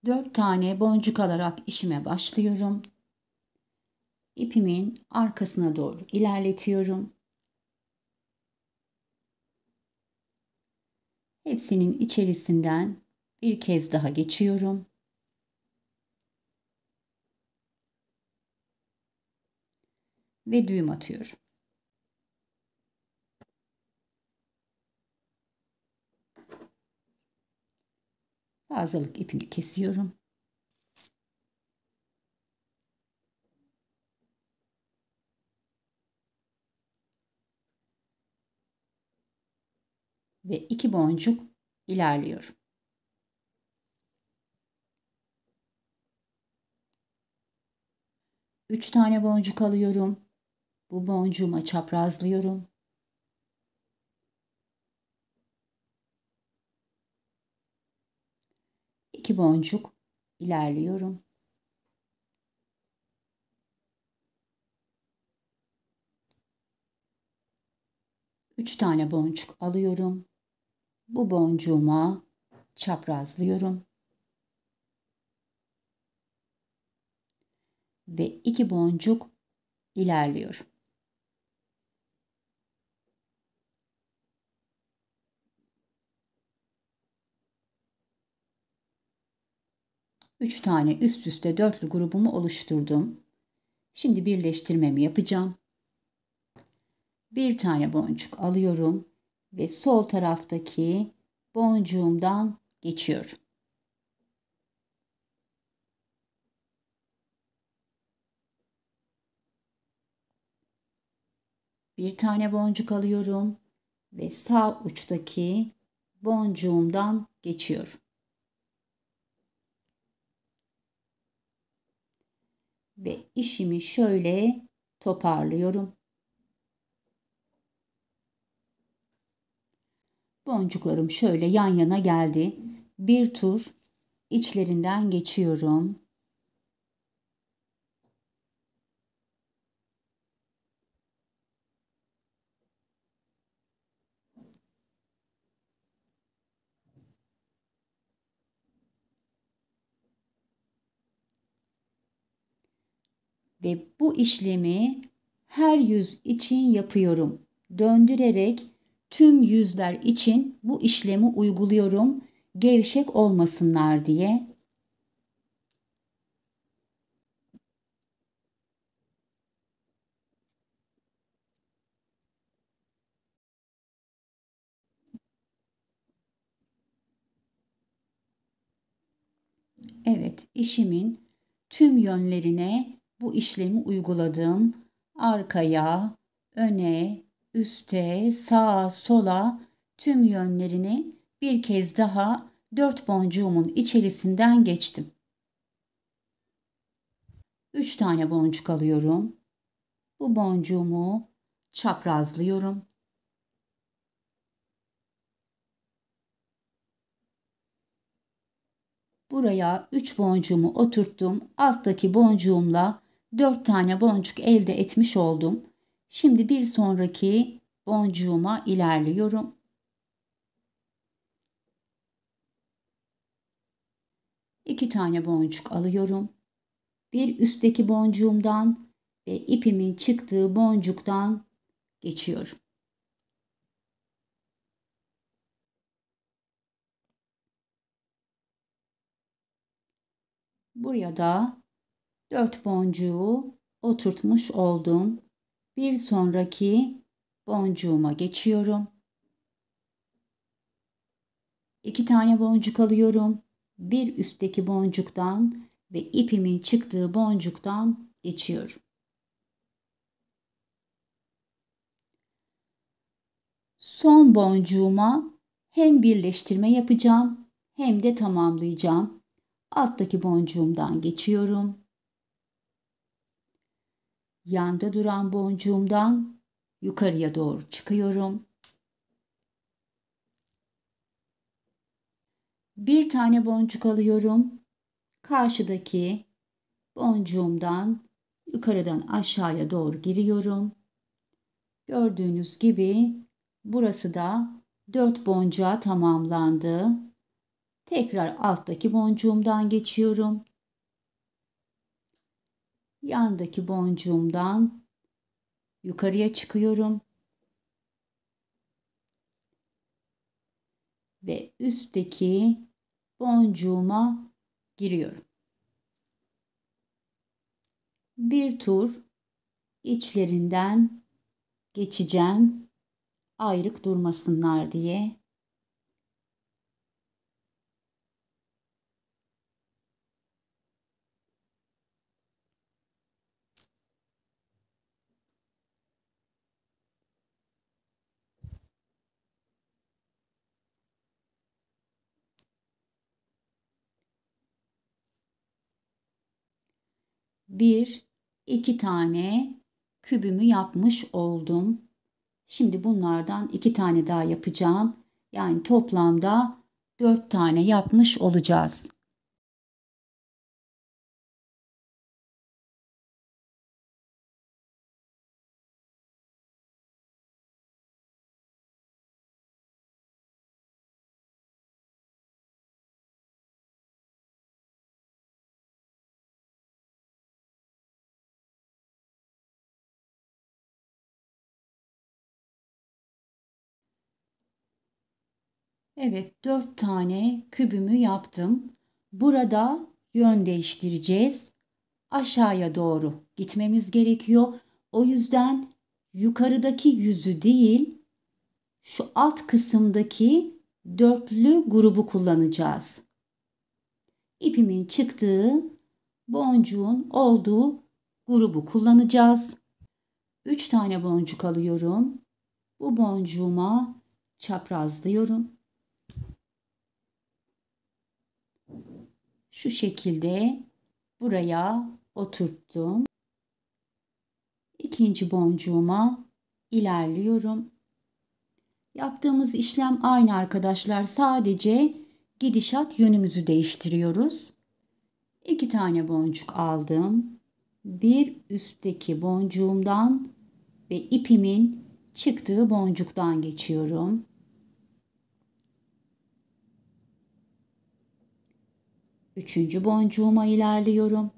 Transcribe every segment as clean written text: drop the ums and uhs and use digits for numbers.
Dört tane boncuk alarak işime başlıyorum. İpimin arkasına doğru ilerletiyorum. Hepsinin içerisinden bir kez daha geçiyorum. Ve düğüm atıyorum. Fazlalık ipini kesiyorum. Ve 2 boncuk ilerliyorum. Üç tane boncuk alıyorum. Bu boncuğuma çaprazlıyorum. İki boncuk ilerliyorum. Üç tane boncuk alıyorum. Bu boncuğuma çaprazlıyorum. Ve 2 boncuk ilerliyorum. Üç tane üst üste dörtlü grubumu oluşturdum. Şimdi birleştirmemi yapacağım. Bir tane boncuk alıyorum ve sol taraftaki boncuğumdan geçiyorum. Bir tane boncuk alıyorum ve sağ uçtaki boncuğumdan geçiyorum. Ve işimi şöyle toparlıyorum. Boncuklarım şöyle yan yana geldi. Bir tur içlerinden geçiyorum. Ve bu işlemi her yüz için yapıyorum. Döndürerek tüm yüzler için bu işlemi uyguluyorum. Gevşek olmasınlar diye. Evet, işimin tüm yönlerine bu işlemi uyguladım. Arkaya, öne, üste, sağa, sola tüm yönlerini bir kez daha 4 boncuğumun içerisinden geçtim. 3 tane boncuk alıyorum. Bu boncuğumu çaprazlıyorum. Buraya 3 boncuğumu oturttum. Alttaki boncuğumla 4 tane boncuk elde etmiş oldum. Şimdi bir sonraki boncuğuma ilerliyorum. 2 tane boncuk alıyorum. Bir üstteki boncuğumdan ve ipimin çıktığı boncuktan geçiyorum. Buraya da 4 boncuğu oturtmuş oldum. Bir sonraki boncuğuma geçiyorum. 2 tane boncuk alıyorum. Bir üstteki boncuktan ve ipimin çıktığı boncuktan geçiyorum. Son boncuğuma hem birleştirme yapacağım hem de tamamlayacağım. Alttaki boncuğumdan geçiyorum. Yanda duran boncuğumdan yukarıya doğru çıkıyorum. Bir tane boncuk alıyorum. Karşıdaki boncuğumdan yukarıdan aşağıya doğru giriyorum. Gördüğünüz gibi burası da 4 boncuğa tamamlandı. Tekrar alttaki boncuğumdan geçiyorum. Yandaki boncuğumdan yukarıya çıkıyorum. Ve üstteki boncuğuma giriyorum. Bir tur içlerinden geçeceğim. Ayrık durmasınlar diye. Bir, iki tane kübümü yapmış oldum. Şimdi bunlardan 2 tane daha yapacağım. Yani toplamda 4 tane yapmış olacağız. Evet, 4 tane kübümü yaptım. Burada yön değiştireceğiz. Aşağıya doğru gitmemiz gerekiyor. O yüzden yukarıdaki yüzü değil, şu alt kısımdaki dörtlü grubu kullanacağız. İpimin çıktığı, boncuğun olduğu grubu kullanacağız. 3 tane boncuk alıyorum. Bu boncuğuma çaprazlıyorum. Şu şekilde buraya oturttum. İkinci boncuğuma ilerliyorum. Yaptığımız işlem aynı arkadaşlar. Sadece gidişat yönümüzü değiştiriyoruz. 2 tane boncuk aldım. Bir üstteki boncuğumdan ve ipimin çıktığı boncuktan geçiyorum. Üçüncü boncuğuma ilerliyorum.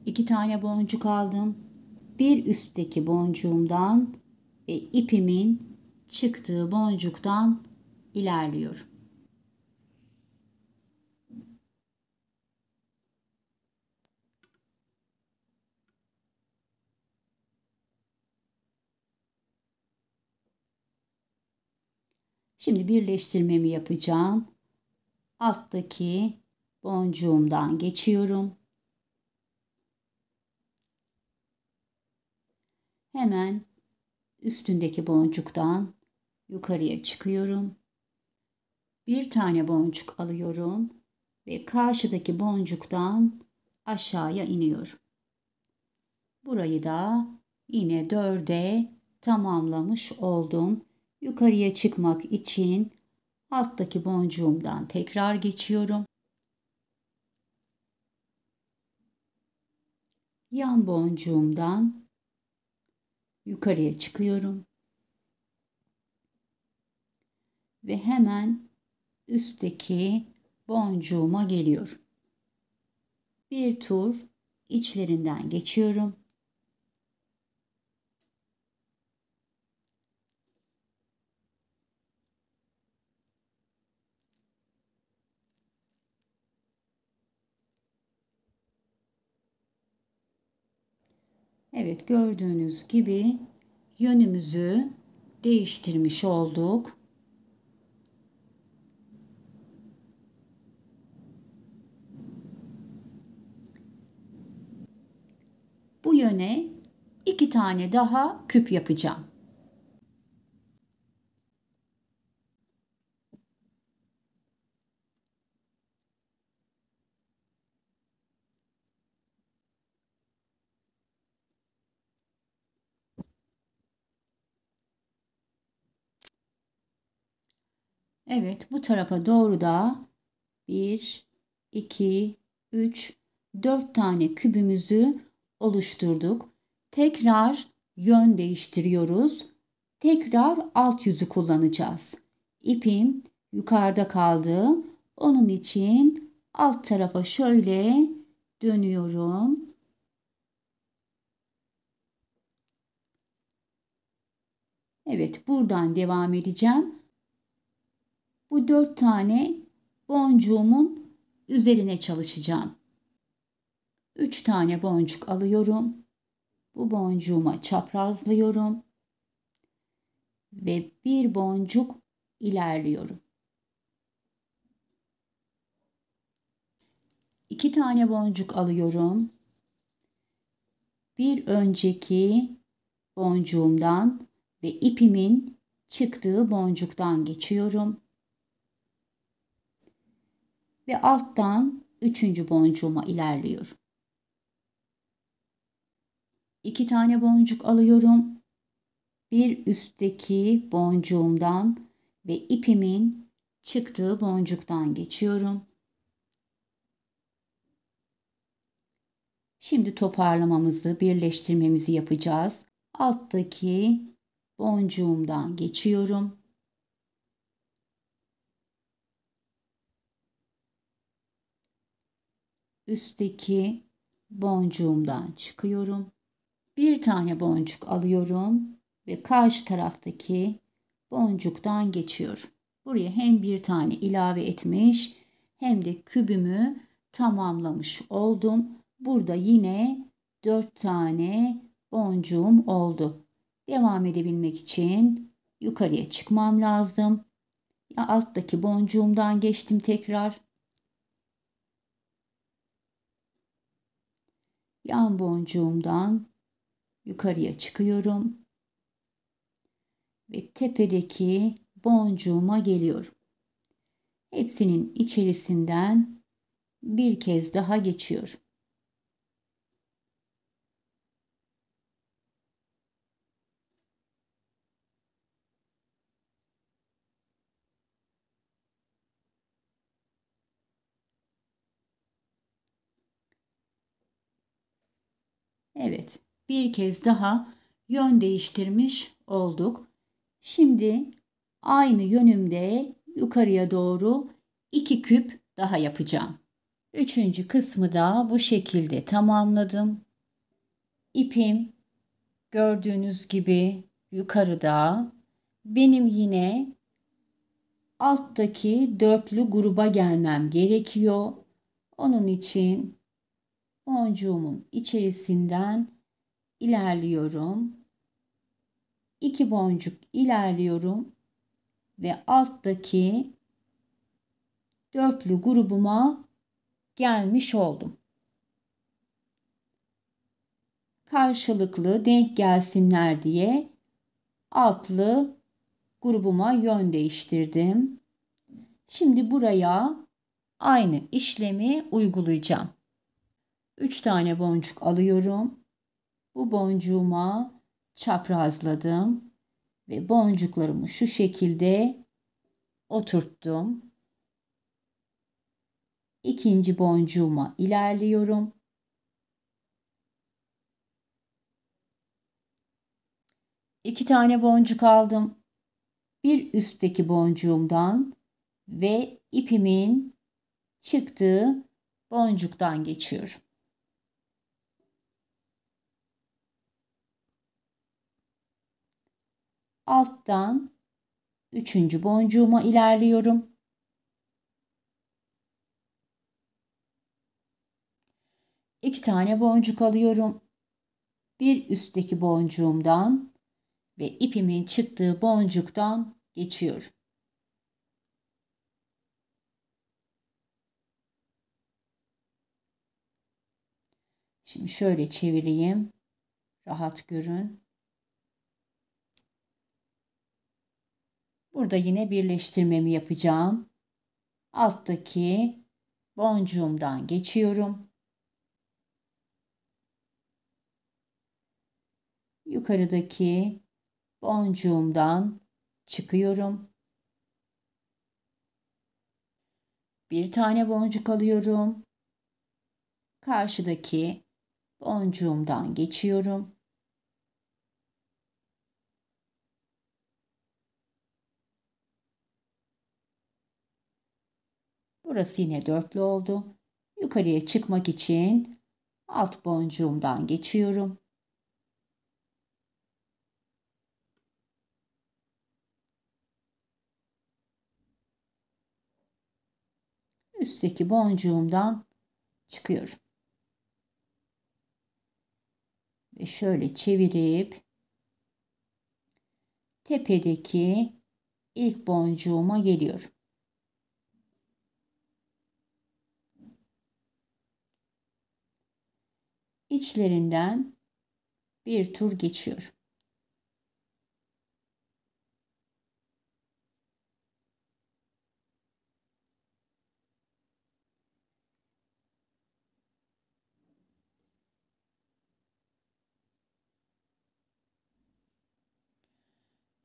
İki tane boncuk aldım. Bir üstteki boncuğumdan ve ipimin çıktığı boncuktan ilerliyorum. Şimdi birleştirmemi yapacağım. Alttaki boncuğumdan geçiyorum. Hemen üstündeki boncuktan yukarıya çıkıyorum. Bir tane boncuk alıyorum ve karşıdaki boncuktan aşağıya iniyorum. Burayı da yine 4'e tamamlamış oldum. Yukarıya çıkmak için alttaki boncuğumdan tekrar geçiyorum. Yan boncuğumdan yukarıya çıkıyorum. Ve hemen üstteki boncuğuma geliyorum. Bir tur içlerinden geçiyorum. Evet, gördüğünüz gibi yönümüzü değiştirmiş olduk. Bu yöne 2 tane daha küp yapacağım. Evet, bu tarafa doğru da 1, 2, 3, 4 tane kübümüzü oluşturduk. Tekrar yön değiştiriyoruz. Tekrar alt yüzü kullanacağız. İpim yukarıda kaldı. Onun için alt tarafa şöyle dönüyorum. Evet, buradan devam edeceğim. Bu 4 tane boncuğumun üzerine çalışacağım. 3 tane boncuk alıyorum. Bu boncuğuma çaprazlıyorum ve bir boncuk ilerliyorum. 2 tane boncuk alıyorum. Bir önceki boncuğumdan ve ipimin çıktığı boncuktan geçiyorum. Ve alttan 3. boncuğuma ilerliyorum. 2 tane boncuk alıyorum. Bir üstteki boncuğumdan ve ipimin çıktığı boncuktan geçiyorum. Şimdi toparlamamızı, birleştirmemizi yapacağız. Alttaki boncuğumdan geçiyorum. Üstteki boncuğumdan çıkıyorum. Bir tane boncuk alıyorum ve karşı taraftaki boncuktan geçiyorum. Buraya hem bir tane ilave etmiş hem de kübümü tamamlamış oldum. Burada yine 4 tane boncuğum oldu. Devam edebilmek için yukarıya çıkmam lazım. Ya alttaki boncuğumdan geçtim tekrar. Yan boncuğumdan yukarıya çıkıyorum. Ve tepedeki boncuğuma geliyorum. Hepsinin içerisinden bir kez daha geçiyorum. Evet, bir kez daha yön değiştirmiş olduk. Şimdi aynı yönümde yukarıya doğru 2 küp daha yapacağım. Üçüncü kısmı da bu şekilde tamamladım. İpim gördüğünüz gibi yukarıda. Benim yine alttaki dörtlü gruba gelmem gerekiyor. Onun için boncuğumun içerisinden ilerliyorum. 2 boncuk ilerliyorum ve alttaki dörtlü grubuma gelmiş oldum. Karşılıklı denk gelsinler diye altlı grubuma yön değiştirdim. Şimdi buraya aynı işlemi uygulayacağım. 3 tane boncuk alıyorum. Bu boncuğuma çaprazladım ve boncuklarımı şu şekilde oturttum. İkinci boncuğuma ilerliyorum. İki tane boncuk aldım. Bir üstteki boncuğumdan ve ipimin çıktığı boncuktan geçiyorum. Alttan üçüncü boncuğuma ilerliyorum. İki tane boncuk alıyorum. Bir üstteki boncuğumdan ve ipimin çıktığı boncuktan geçiyorum. Şimdi şöyle çevireyim. Rahat görün. Burada yine birleştirmemi yapacağım. Alttaki boncuğumdan geçiyorum. Yukarıdaki boncuğumdan çıkıyorum. Bir tane boncuk alıyorum. Karşıdaki boncuğumdan geçiyorum. Burası yine dörtlü oldu. Yukarıya çıkmak için alt boncuğumdan geçiyorum. Üstteki boncuğumdan çıkıyorum. Ve şöyle çevirip tepedeki ilk boncuğuma geliyorum. İçlerinden bir tur geçiyorum.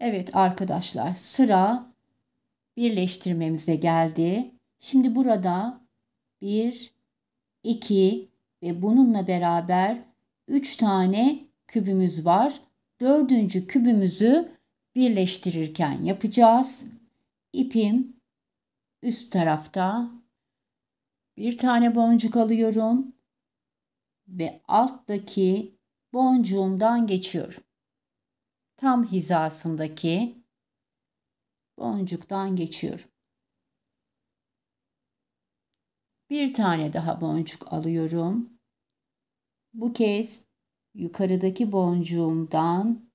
Evet arkadaşlar, sıra birleştirmemize geldi. Şimdi burada 1, 2 ve bununla beraber 3 tane kübümüz var. Dördüncü kübümüzü birleştirirken yapacağız. İpim üst tarafta. Bir tane boncuk alıyorum ve alttaki boncuğumdan geçiyorum. Tam hizasındaki boncuktan geçiyorum. Bir tane daha boncuk alıyorum. Bu kez yukarıdaki boncuğumdan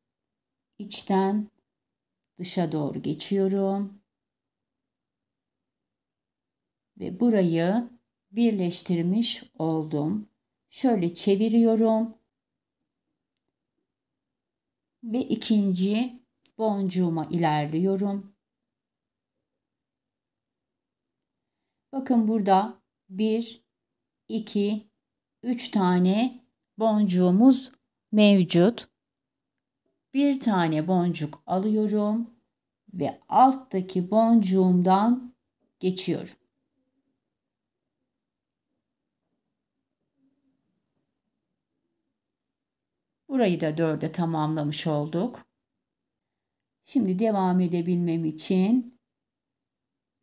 içten dışa doğru geçiyorum. Ve burayı birleştirmiş oldum. Şöyle çeviriyorum. Ve ikinci boncuğuma ilerliyorum. Bakın burada 1, 2, 3 tane boncuğumuz mevcut. Bir tane boncuk alıyorum ve alttaki boncuğumdan geçiyorum. Burayı da 4'e tamamlamış olduk. Şimdi devam edebilmem için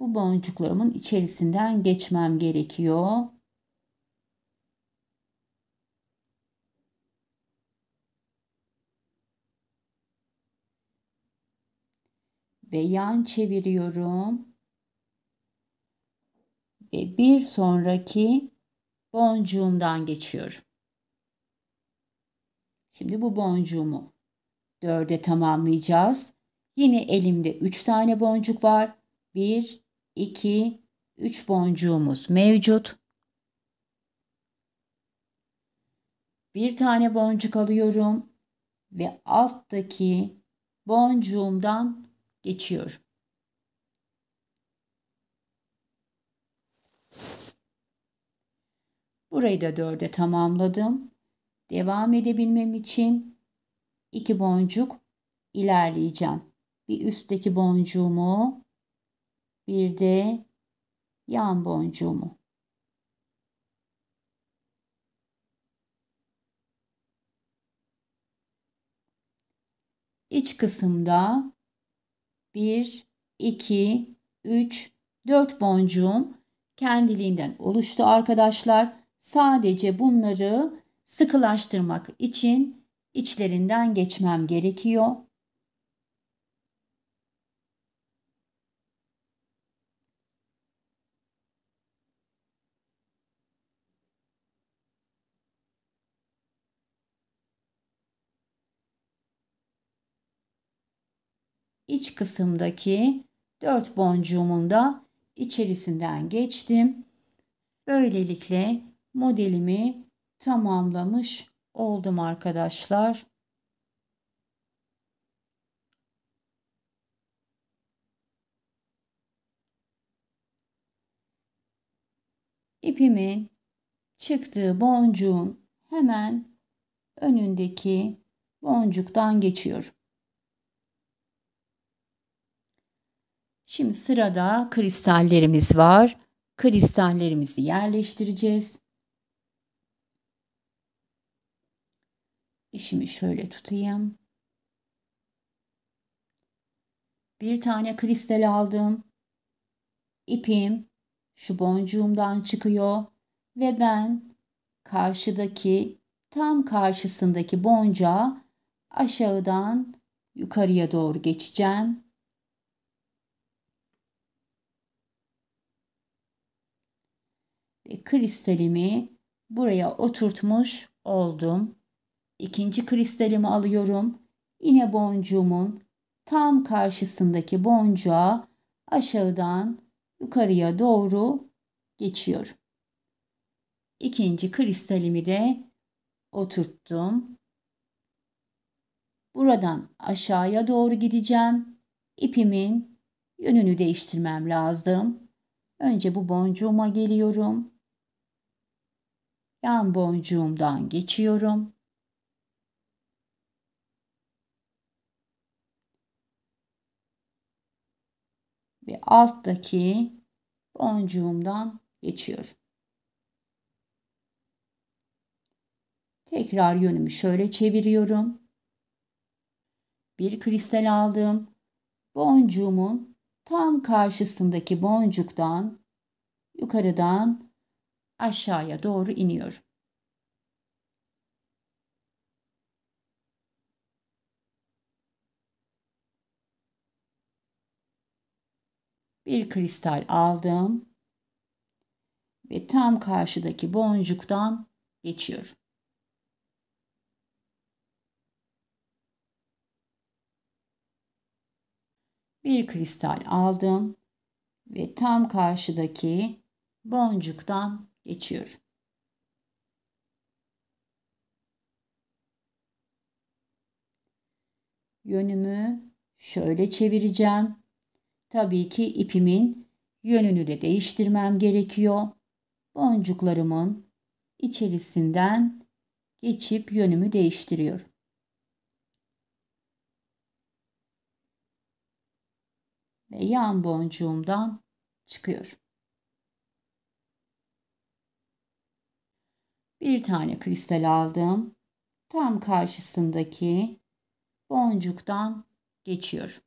bu boncuklarımın içerisinden geçmem gerekiyor. Ve yan çeviriyorum. Ve bir sonraki boncuğumdan geçiyorum. Şimdi bu boncuğumu 4'e tamamlayacağız. Yine elimde 3 tane boncuk var. 1, 2, 3 boncuğumuz mevcut. Bir tane boncuk alıyorum ve alttaki boncuğumdan geçiyorum. Burayı da 4'e tamamladım. Devam edebilmem için 2 boncuk ilerleyeceğim. Bir üstteki boncuğumu, bir de yan boncuğumu. İç kısımda 1, 2, 3, 4 boncuğum kendiliğinden oluştu arkadaşlar. Sadece bunları sıkılaştırmak için içlerinden geçmem gerekiyor. İç kısımdaki 4 boncuğumun da içerisinden geçtim. Böylelikle modelimi tamamlamış oldum arkadaşlar. İpimin çıktığı boncuğun hemen önündeki boncuktan geçiyorum. Şimdi sırada kristallerimiz var. Kristallerimizi yerleştireceğiz. İşimi şöyle tutayım. Bir tane kristal aldım. İpim şu boncuğumdan çıkıyor ve ben karşıdaki tam karşısındaki boncuğa aşağıdan yukarıya doğru geçeceğim. Ve kristalimi buraya oturtmuş oldum. İkinci kristalimi alıyorum. Yine boncuğumun tam karşısındaki boncuğa aşağıdan yukarıya doğru geçiyorum. İkinci kristalimi de oturttum. Buradan aşağıya doğru gideceğim. İpimin yönünü değiştirmem lazım. Önce bu boncuğuma geliyorum. Yan boncuğumdan geçiyorum. Ve alttaki boncuğumdan geçiyorum. Tekrar yönümü şöyle çeviriyorum. Bir kristal aldım. Boncuğumun tam karşısındaki boncuktan yukarıdan aşağıya doğru iniyorum. Bir kristal aldım ve tam karşıdaki boncuktan geçiyorum. Bir kristal aldım ve tam karşıdaki boncuktan geçiyorum. Yönümü şöyle çevireceğim. Tabii ki ipimin yönünü de değiştirmem gerekiyor. Boncuklarımın içerisinden geçip yönümü değiştiriyorum. Ve yan boncuğumdan çıkıyorum. Bir tane kristal aldım. Tam karşısındaki boncuktan geçiyorum.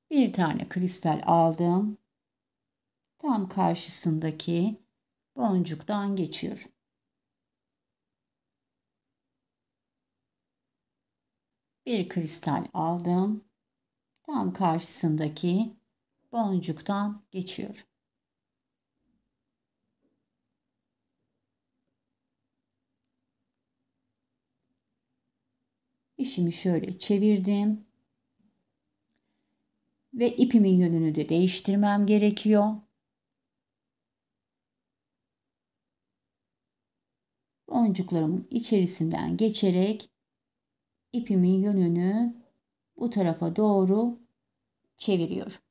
Bir tane kristal aldım. Tam karşısındaki boncuktan geçiyorum. Bir kristal aldım. Tam karşısındaki boncuktan geçiyorum. İşimi şöyle çevirdim. Ve ipimin yönünü de değiştirmem gerekiyor. Boncuklarımın içerisinden geçerek ipimin yönünü bu tarafa doğru çeviriyorum.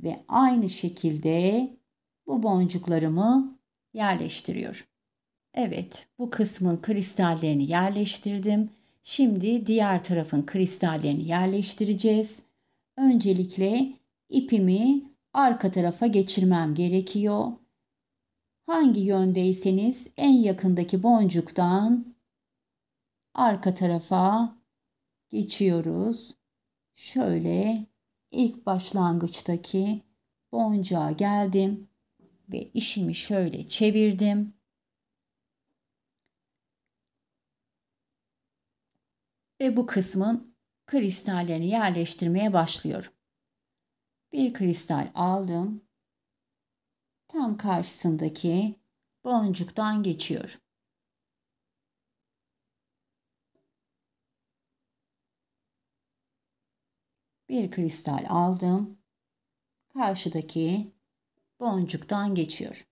ve aynı şekilde bu boncuklarımı yerleştiriyorum. Evet, bu kısmın kristallerini yerleştirdim. Şimdi diğer tarafın kristallerini yerleştireceğiz. Öncelikle ipimi arka tarafa geçirmem gerekiyor. Hangi yöndeyseniz en yakındaki boncuktan arka tarafa geçiyoruz. Şöyle ilk başlangıçtaki boncuğa geldim ve işimi şöyle çevirdim. Ve bu kısmın kristallerini yerleştirmeye başlıyorum. Bir kristal aldım. Tam karşısındaki boncuktan geçiyorum. Bir kristal aldım. Karşıdaki boncuktan geçiyorum.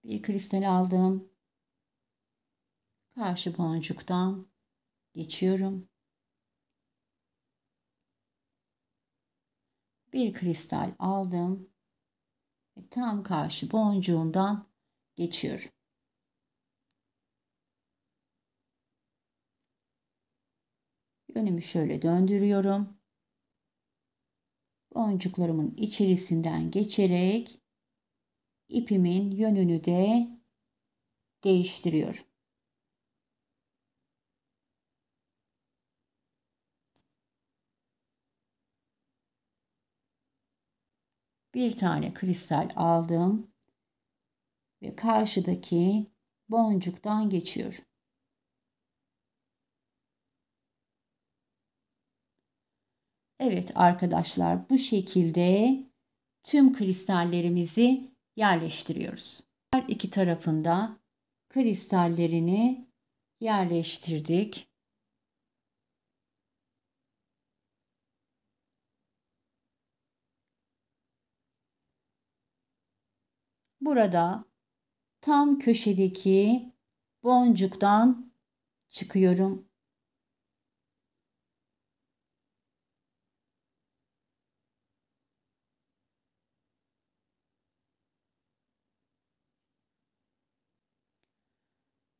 Bir kristal aldım. Karşı boncuktan geçiyorum. Bir kristal aldım ve tam karşı boncuğundan geçiyorum. Yönümü şöyle döndürüyorum. Boncuklarımın içerisinden geçerek ipimin yönünü de değiştiriyorum. Bir tane kristal aldım ve karşıdaki boncuktan geçiyorum. Evet arkadaşlar, bu şekilde tüm kristallerimizi yerleştiriyoruz. Her iki tarafında kristallerini yerleştirdik. Burada tam köşedeki boncuktan çıkıyorum.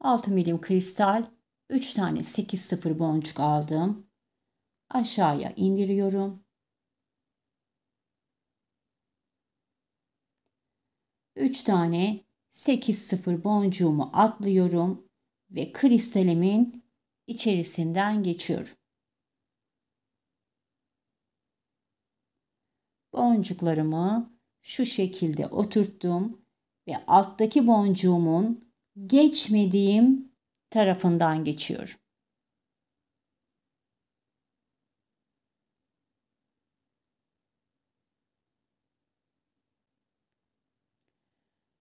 Altı milim kristal, 3 tane 8-0 boncuk aldım. Aşağıya indiriyorum. 3 tane 8-0 boncuğumu atlıyorum ve kristalimin içerisinden geçiyorum. Boncuklarımı şu şekilde oturttum ve alttaki boncuğumun geçmediğim tarafından geçiyorum.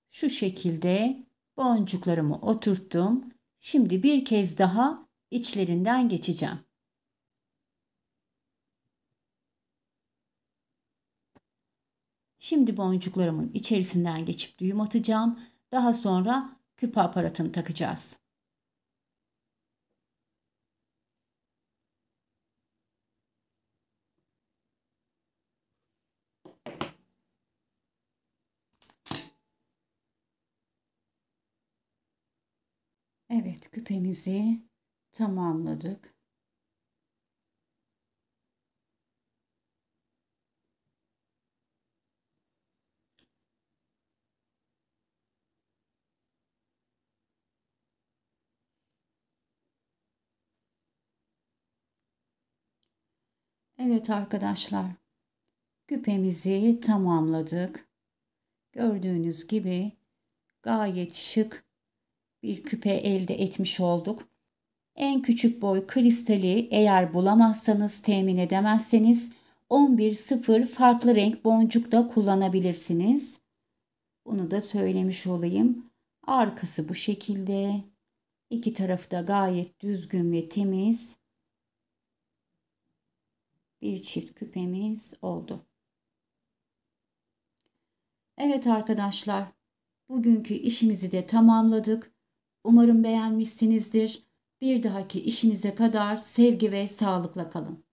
Şu şekilde boncuklarımı oturttum. Şimdi bir kez daha içlerinden geçeceğim. Şimdi boncuklarımın içerisinden geçip düğüm atacağım. Daha sonra küpe aparatını takacağız. Evet, küpemizi tamamladık. Evet arkadaşlar, küpemizi tamamladık. Gördüğünüz gibi gayet şık bir küpe elde etmiş olduk. En küçük boy kristali eğer bulamazsanız, temin edemezseniz 11-0 farklı renk boncuk da kullanabilirsiniz. Bunu da söylemiş olayım. Arkası bu şekilde. İki tarafı da gayet düzgün ve temiz. Bir çift küpemiz oldu. Evet arkadaşlar, bugünkü işimizi de tamamladık. Umarım beğenmişsinizdir. Bir dahaki işimize kadar sevgi ve sağlıkla kalın.